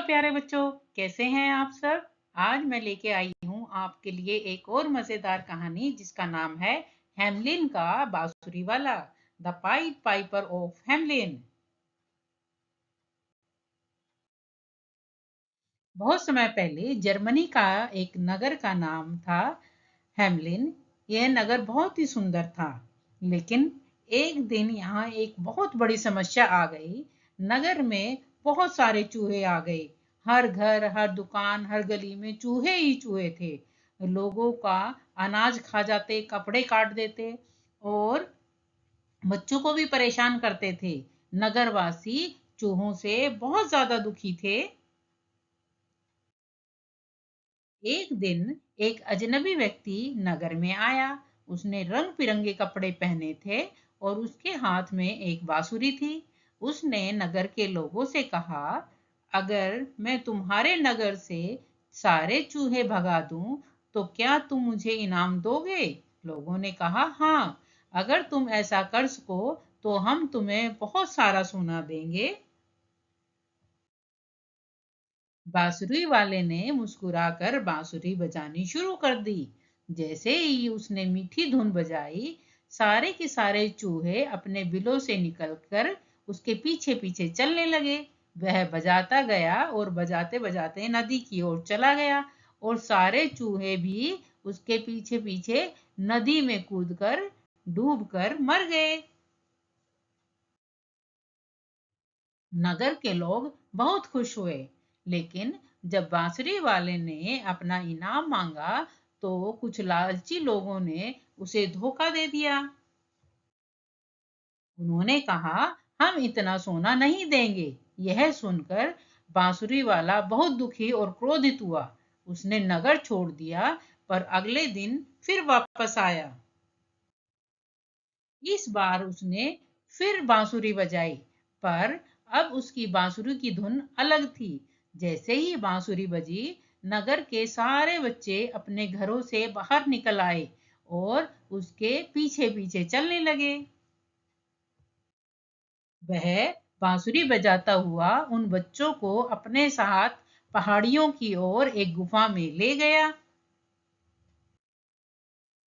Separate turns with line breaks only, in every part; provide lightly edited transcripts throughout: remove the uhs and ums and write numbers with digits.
प्यारे बच्चों, कैसे हैं आप सब। आज मैं लेके आई हूँ आपके लिए एक और मजेदार कहानी जिसका नाम है हेमलिन का बांसुरी वाला, the pied Piper of Hamelin. बहुत समय पहले जर्मनी का एक नगर का नाम था हेमलिन। यह नगर बहुत ही सुंदर था, लेकिन एक दिन यहाँ एक बहुत बड़ी समस्या आ गई। नगर में बहुत सारे चूहे आ गए। हर घर, हर दुकान, हर गली में चूहे ही चूहे थे। लोगों का अनाज खा जाते, कपड़े काट देते और बच्चों को भी परेशान करते थे। नगरवासी चूहों से बहुत ज्यादा दुखी थे। एक दिन एक अजनबी व्यक्ति नगर में आया। उसने रंग बिरंगे कपड़े पहने थे और उसके हाथ में एक बांसुरी थी। उसने नगर के लोगों से कहा, अगर मैं तुम्हारे नगर से सारे चूहे भगा दूं तो क्या तुम मुझे इनाम दोगे। लोगों ने कहा, हाँ, अगर तुम ऐसा कर सको तो हम तुम्हें बहुत सारा सोना देंगे। बांसुरी वाले ने मुस्कुराकर बांसुरी बजानी शुरू कर दी। जैसे ही उसने मीठी धुन बजाई, सारे के सारे चूहे अपने बिलों से निकलकर उसके पीछे पीछे चलने लगे। वह बजाता गया और बजाते बजाते नदी की ओर चला गया और सारे चूहे भी उसके पीछे पीछे नदी में कूदकर डूबकर मर गए। नगर के लोग बहुत खुश हुए, लेकिन जब बांसुरी वाले ने अपना इनाम मांगा तो कुछ लालची लोगों ने उसे धोखा दे दिया। उन्होंने कहा, हम इतना सोना नहीं देंगे। यह सुनकर बांसुरी वाला बहुत दुखी और क्रोधित हुआ। उसने नगर छोड़ दिया, पर अगले दिन फिर वापस आया। इस बार उसने फिर बांसुरी बजाई, पर अब उसकी बांसुरी की धुन अलग थी। जैसे ही बांसुरी बजी, नगर के सारे बच्चे अपने घरों से बाहर निकल आए और उसके पीछे पीछे चलने लगे। वह बांसुरी बजाता हुआ उन बच्चों को अपने साथ पहाड़ियों की ओर एक गुफा में ले गया।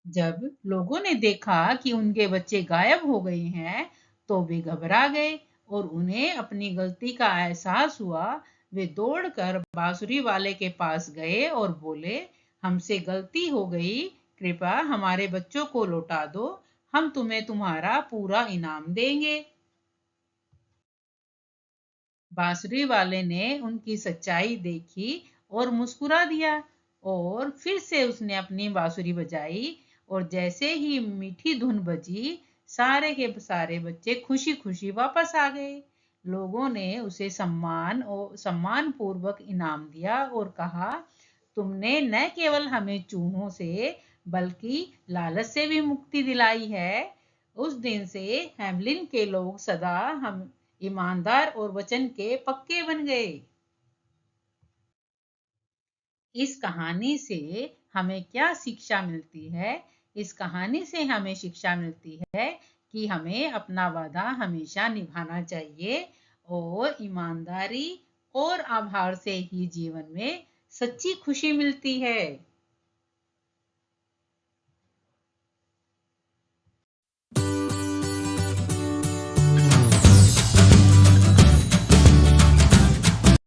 जब लोगों ने देखा कि उनके बच्चे गायब हो गए हैं, तो वे घबरा गए और उन्हें अपनी गलती का एहसास हुआ। वे दौड़कर बांसुरी वाले के पास गए और बोले, हमसे गलती हो गई, कृपया हमारे बच्चों को लौटा दो, हम तुम्हें तुम्हारा पूरा इनाम देंगे। बांसुरी वाले ने उनकी सच्चाई देखी और मुस्कुरा दिया और फिर से उसने अपनी बांसुरी बजाई और जैसे ही मीठी धुन बजी, सारे के सारे बच्चे खुशी खुशी वापस आ गए। लोगों ने उसे सम्मान पूर्वक इनाम दिया और कहा, तुमने न केवल हमें चूहों से बल्कि लालच से भी मुक्ति दिलाई है। उस दिन से हेमलिन के लोग सदा हम ईमानदार और वचन के पक्के बन गए। इस कहानी से हमें क्या शिक्षा मिलती है। इस कहानी से हमें शिक्षा मिलती है कि हमें अपना वादा हमेशा निभाना चाहिए और ईमानदारी और आभार से ही जीवन में सच्ची खुशी मिलती है।